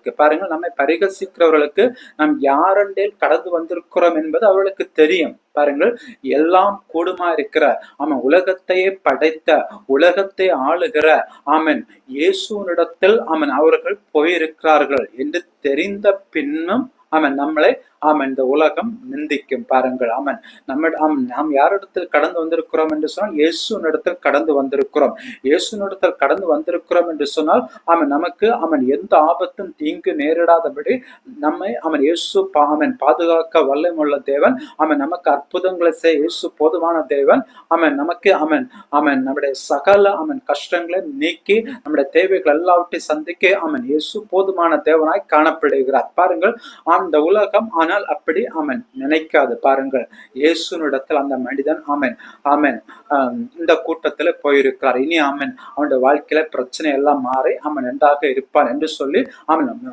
இருக்கு. பாருங்கள், நம்மை பரிகசிக்கிறவர்களுக்கு நாம் யாரெண்டேல் கடந்து வந்திருக்கிறோம் என்பது அவர்களுக்கு தெரியும். பாருங்கள், எல்லாம் கூடுமா இருக்கிற உலகத்தையே படைத்த, உலகத்தை ஆளுகிற இயேசுவினிடத்தில் அவர்கள் போயிருக்கிறார்கள் என்று தெரிந்த பின்னும் நம்மளை இந்த உலகம் நிந்திக்கும். பாருங்கள், நாம் யாரிடத்தில் கடந்து வந்திருக்கிறோம் என்று சொன்னால் இயேசுவினிடத்தில் கடந்து வந்திருக்கிறோம். இயேசுவினிடத்தில் கடந்து வந்திருக்கிறோம் என்று சொன்னால் நமக்கு எந்த ஆபத்தும் தீங்கு நேரிடாதபடி நம்மை இயேசு பாதுகாக்க வல்லமுள்ள தேவன். நமக்கு அற்புதங்களை செய்ய இயேசு போதுமான தேவன். நமக்கு நம்முடைய சகல கஷ்டங்களை நீக்கி நம்முடைய தேவைகள் எல்லாவற்றையும் சந்திக்க இயேசு போதுமான தேவனாய் காணப்படுகிறார். பாருங்கள், அந்த உலகம் ஆனால் அப்படி நினைக்காது. பாருங்கள், இயேசுனிடத்தில் அந்த மனிதன் இந்த கூட்டத்துல போயிருக்கிறார். இனி அவனுடைய வாழ்க்கையில பிரச்சனை எல்லாம் மாறி நன்றாக இருப்பான் என்று சொல்லி